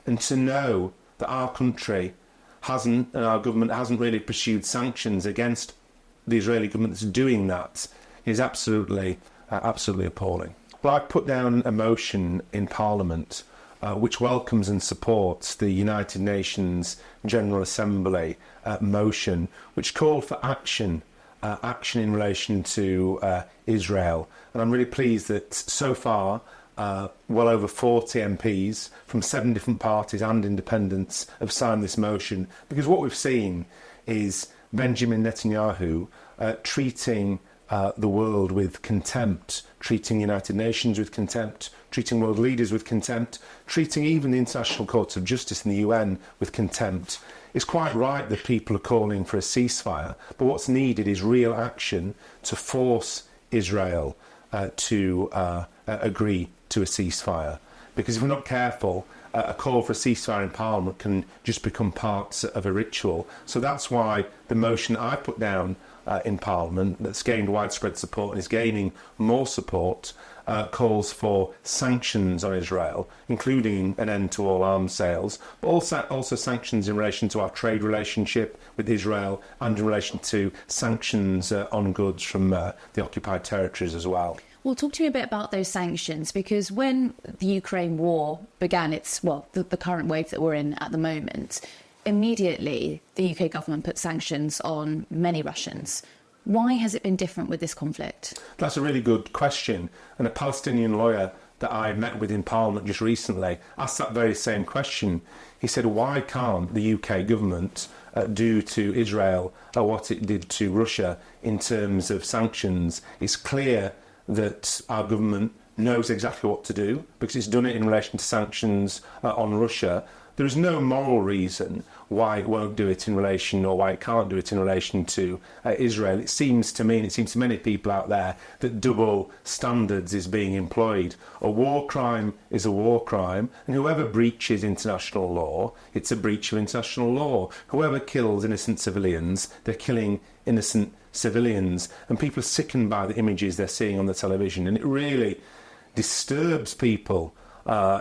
And to know that our country hasn't, and our government hasn't really pursued sanctions against the Israeli government that's doing that is absolutely appalling. Well, I put down a motion in Parliament which welcomes and supports the United Nations General Assembly motion, which called for action in relation to Israel. And I'm really pleased that so far well over 40 MPs from 7 different parties and independents have signed this motion, because what we've seen is Benjamin Netanyahu treating the world with contempt, treating the United Nations with contempt, treating world leaders with contempt, treating even the International Court of Justice and the UN with contempt. It's quite right that people are calling for a ceasefire, but what's needed is real action to force Israel to agree to a ceasefire. Because if we're not careful, a call for a ceasefire in Parliament can just become part of a ritual. So that's why the motion I put down in Parliament, that's gained widespread support and is gaining more support, calls for sanctions on Israel, including an end to all arms sales, but also sanctions in relation to our trade relationship with Israel and in relation to sanctions on goods from the occupied territories as well. Well, talk to me a bit about those sanctions, because when the Ukraine war began, the current wave that we're in at the moment, immediately the UK government put sanctions on many Russians. Why has it been different with this conflict? That's a really good question. And a Palestinian lawyer that I met with in Parliament just recently asked that very same question. He said, why can't the UK government do to Israel what it did to Russia in terms of sanctions? It's clear that our government knows exactly what to do because it's done it in relation to sanctions on Russia. There is no moral reason why it won't do it in relation, or why it can't do it in relation to Israel. It seems to me, and it seems to many people out there, that double standards is being employed. A war crime is a war crime, and whoever breaches international law, it's a breach of international law. Whoever kills innocent civilians, they're killing innocent civilians, and people are sickened by the images they're seeing on the television, and it really disturbs people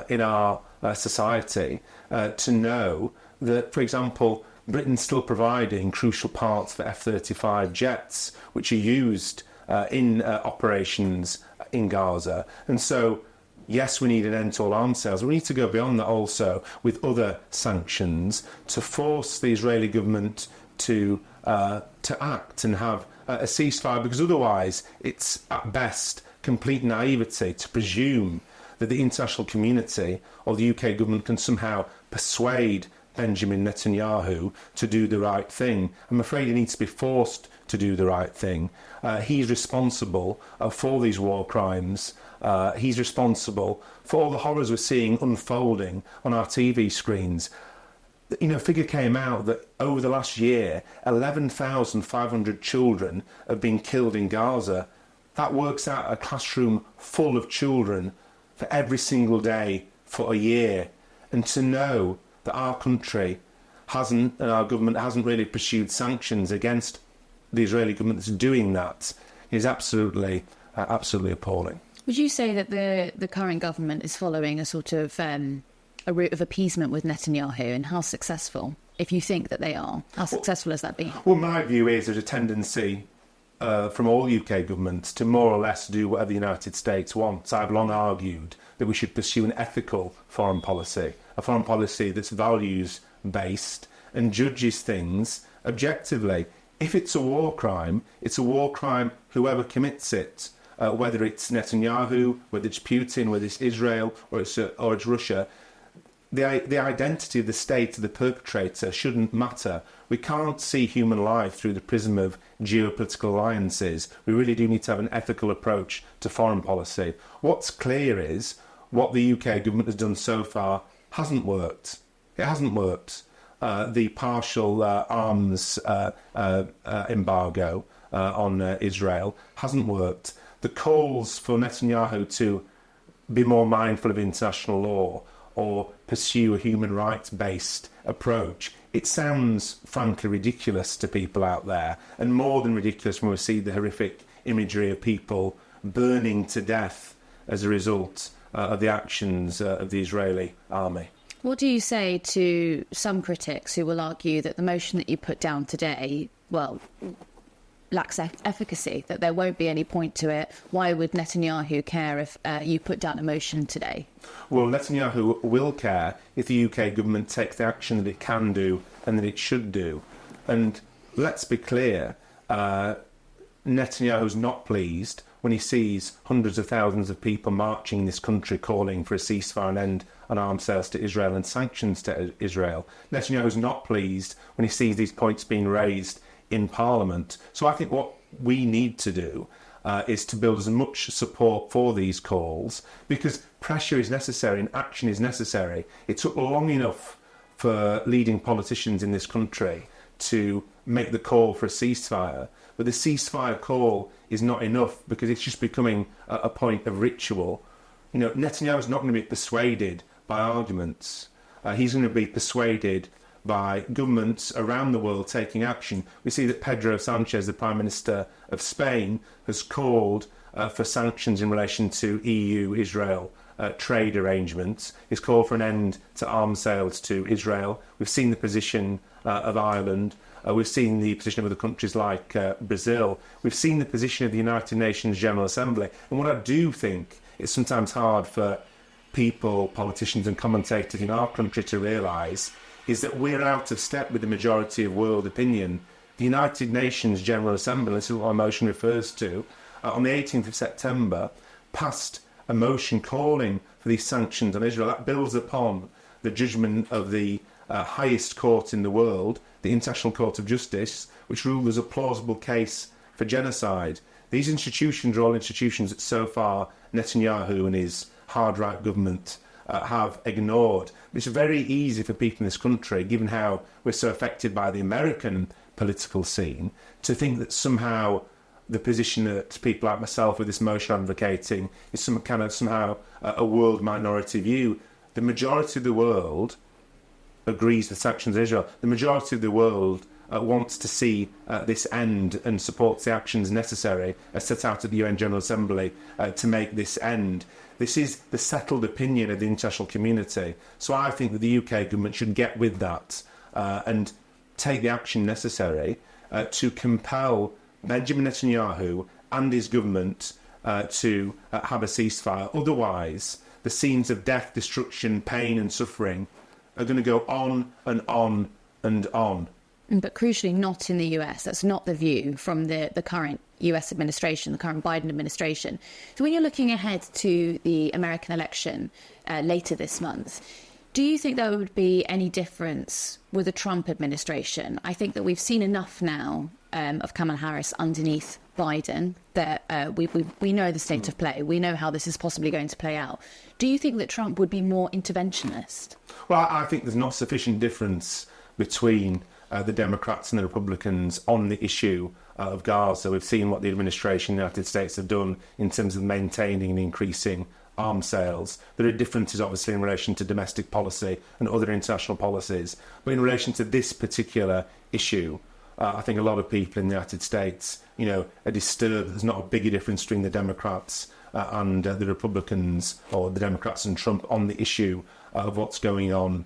in our society to know that, for example, Britain's still providing crucial parts for F-35 jets, which are used in operations in Gaza. And so, yes, we need an end to all arms sales. We need to go beyond that also with other sanctions to force the Israeli government to act and have a ceasefire, because otherwise it's at best complete naivety to presume that the international community or the UK government can somehow persuade Benjamin Netanyahu to do the right thing. I'm afraid he needs to be forced to do the right thing. He's responsible for these war crimes. He's responsible for all the horrors we're seeing unfolding on our TV screens. You know, a figure came out that over the last year, 11,500 children have been killed in Gaza. That works out a classroom full of children for every single day for a year. And to know that our country hasn't, and our government hasn't really pursued sanctions against the Israeli government that's doing that is absolutely appalling. Would you say that the current government is following a sort of a route of appeasement with Netanyahu, and how successful, if you think that they are, how successful has that been? Well, my view is there's a tendency from all UK governments to more or less do whatever the United States wants. I've long argued that we should pursue an ethical foreign policy, a foreign policy that's values-based and judges things objectively. If it's a war crime, it's a war crime whoever commits it, whether it's Netanyahu, whether it's Putin, whether it's Israel, or it's Russia. The identity of the state of the perpetrator shouldn't matter. We can't see human life through the prism of geopolitical alliances. We really do need to have an ethical approach to foreign policy. What's clear is what the UK government has done so far hasn't worked. It hasn't worked. The partial arms embargo on Israel hasn't worked. The calls for Netanyahu to be more mindful of international law or pursue a human rights-based approach, it sounds frankly ridiculous to people out there, and more than ridiculous when we see the horrific imagery of people burning to death as a result of the actions of the Israeli army. What do you say to some critics who will argue that the motion that you put down today, well, lacks efficacy, that there won't be any point to it? Why would Netanyahu care if you put down a motion today? Well, Netanyahu will care if the UK government takes the action that it can do and that it should do. And let's be clear, Netanyahu's not pleased when he sees hundreds of thousands of people marching in this country calling for a ceasefire and end on arms sales to Israel and sanctions to Israel. Netanyahu's not pleased when he sees these points being raised in Parliament. So I think what we need to do is to build as much support for these calls, because pressure is necessary and action is necessary. It took long enough for leading politicians in this country to make the call for a ceasefire, but the ceasefire call is not enough because it's just becoming a point of ritual. You know, Netanyahu's not going to be persuaded by arguments. He's going to be persuaded by governments around the world taking action. We see that Pedro Sanchez, the Prime Minister of Spain, has called for sanctions in relation to EU-Israel trade arrangements. He's called for an end to arms sales to Israel. We've seen the position of Ireland. We've seen the position of other countries like Brazil. We've seen the position of the United Nations General Assembly. And what I do think is sometimes hard for people, politicians and commentators in our country to realise is that we're out of step with the majority of world opinion. The United Nations General Assembly, this is what our motion refers to, on the 18th of September, passed a motion calling for these sanctions on Israel. That builds upon the judgment of the highest court in the world, the International Court of Justice, which ruled there's a plausible case for genocide. These institutions are all institutions that so far Netanyahu and his hard right government have ignored. It's very easy for people in this country, given how we're so affected by the American political scene, to think that somehow the position that people like myself with this motion advocating is some kind of somehow a world minority view. The majority of the world agrees with sanctions on Israel. The majority of the world wants to see this end and supports the actions necessary as set out at the UN General Assembly to make this end. This is the settled opinion of the international community. So I think that the UK government should get with that and take the action necessary to compel Benjamin Netanyahu and his government to have a ceasefire. Otherwise, the scenes of death, destruction, pain and suffering are going to go on and on and on. But crucially not in the US. That's not the view from the current US administration, the current Biden administration. So when you're looking ahead to the American election later this month, do you think there would be any difference with the Trump administration? I think that we've seen enough now of Kamala Harris underneath Biden that we know the state of play. We know how this is possibly going to play out. Do you think that Trump would be more interventionist? Well, I think there's not sufficient difference between the Democrats and the Republicans on the issue of Gaza. We've seen what the administration in the United States have done in terms of maintaining and increasing arms sales. There are differences, obviously, in relation to domestic policy and other international policies. But in relation to this particular issue, I think a lot of people in the United States, are disturbed that there's not a bigger difference between the Democrats and the Republicans, or the Democrats and Trump, on the issue of what's going on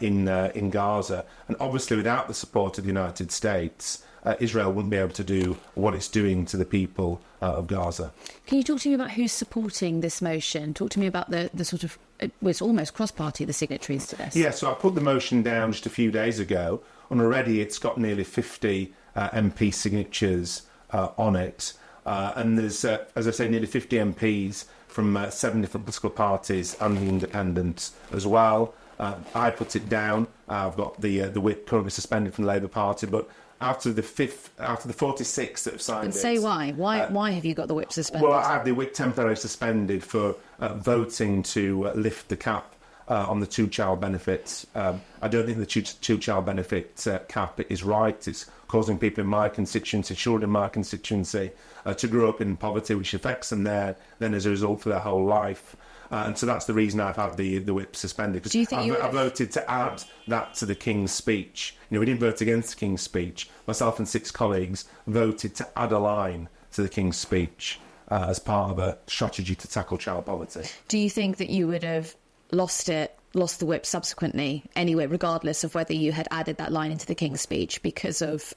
in Gaza. And obviously, without the support of the United States, Israel wouldn't be able to do what it's doing to the people of Gaza. Can you talk to me about who's supporting this motion? Talk to me about the sort of, it's almost cross-party, the signatories to this. Yeah, so I put the motion down just a few days ago, and already it's got nearly 50 MP signatures on it. And there's, as I say, nearly 50 MPs from 7 different political parties and the independents as well. I put it down. I've got the whip currently suspended from the Labour Party, but out of the 46 that have signed it... Say why. Why have you got the whip suspended? Well, I have the whip temporarily suspended for voting to lift the cap on the two-child benefits. I don't think the two-child benefit cap is right. It's causing people in my constituency, children in my constituency, to grow up in poverty, which affects them then as a result for their whole life. And so that's the reason I've had the whip suspended. Do you think I voted to add that to the King's speech. We didn't vote against the King's speech. Myself and 6 colleagues voted to add a line to the King's speech as part of a strategy to tackle child poverty. Do you think that you would have lost it lost the whip subsequently anyway, regardless of whether you had added that line into the King's speech because of,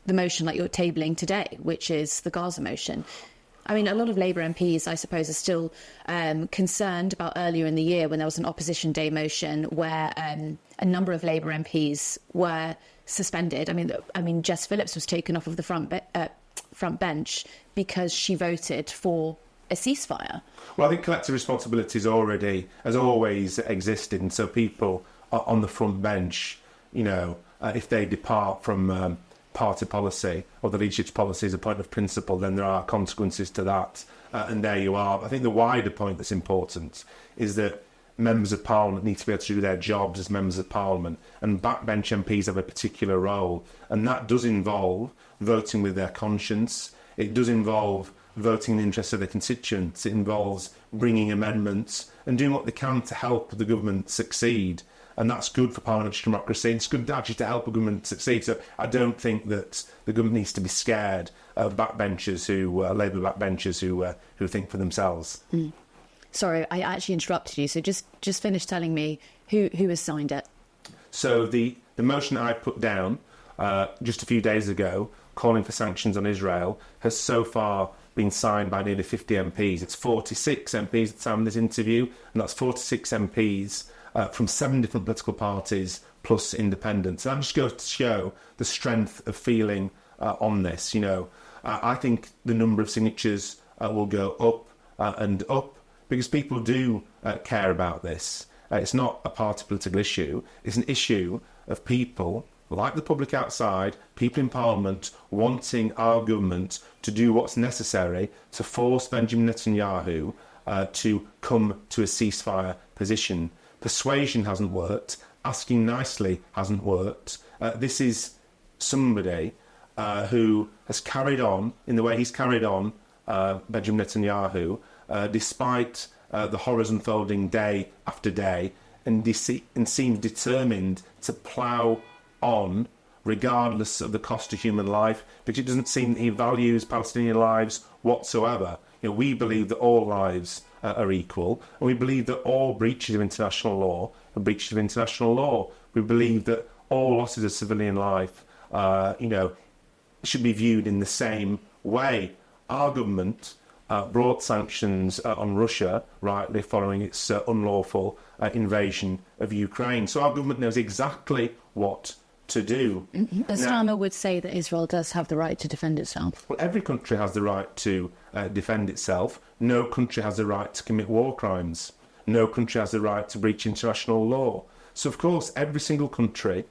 the motion like you're tabling today, which is the Gaza motion. I mean, a lot of Labour MPs, I suppose, are still concerned about earlier in the year when there was an Opposition Day motion where a number of Labour MPs were suspended. I mean, Jess Phillips was taken off of the front bench because she voted for a ceasefire. Well, I think collective responsibility has always existed, and so people are on the front bench, if they depart from party policy or the leadership's policy as a point of principle, then there are consequences to that, and there you are. I think the wider point that's important is that members of Parliament need to be able to do their jobs as members of Parliament, and backbench MPs have a particular role, and that does involve voting with their conscience. It does involve voting in the interests of their constituents. It involves bringing amendments and doing what they can to help the government succeed. And that's good for parliamentary democracy. It's good actually to help a government succeed. So I don't think that the government needs to be scared of backbenchers Labour backbenchers who think for themselves. Mm. Sorry, I actually interrupted you. So just finish telling me who has signed it. So the motion that I put down just a few days ago, calling for sanctions on Israel, has so far been signed by nearly 50 MPs. It's 46 MPs at the time of this interview, and that's 46 MPs from 7 different political parties plus independents. And that just goes to show the strength of feeling on this. I think the number of signatures will go up and up because people do care about this. It's not a party political issue. It's an issue of people like the public outside, people in Parliament wanting our government to do what's necessary to force Benjamin Netanyahu to come to a ceasefire position. Persuasion hasn't worked. Asking nicely hasn't worked. This is somebody who has carried on in the way he's carried on, Benjamin Netanyahu, despite the horrors unfolding day after day, and seems determined to plough on regardless of the cost of human life, because it doesn't seem that he values Palestinian lives whatsoever. We believe that all lives are equal, and we believe that all breaches of international law are breaches of international law. We believe that all losses of civilian life, should be viewed in the same way. Our government brought sanctions on Russia, rightly following its unlawful invasion of Ukraine. So our government knows exactly what to do. But Starmer would say that Israel does have the right to defend itself. Well, every country has the right to defend itself. No country has the right to commit war crimes. No country has the right to breach international law. So, of course, every single country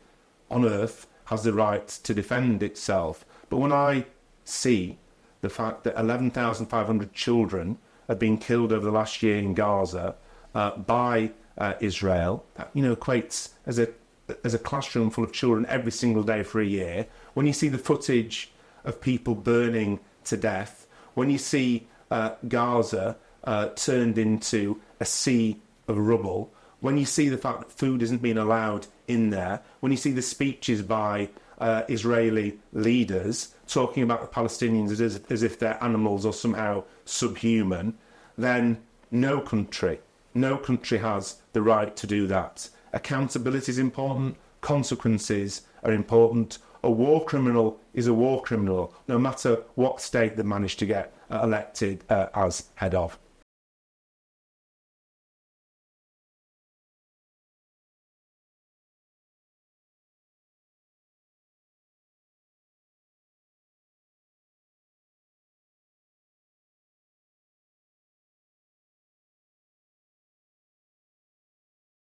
on earth has the right to defend itself. But when I see the fact that 11,500 children have been killed over the last year in Gaza by Israel, that equates as a classroom full of children every single day for a year. When you see the footage of people burning to death, when you see Gaza turned into a sea of rubble, when you see the fact that food isn't being allowed in there, when you see the speeches by Israeli leaders talking about the Palestinians as if they're animals or somehow subhuman, then no country has the right to do that. Accountability is important. Consequences are important. A war criminal is a war criminal, no matter what state they manage to get elected as head of.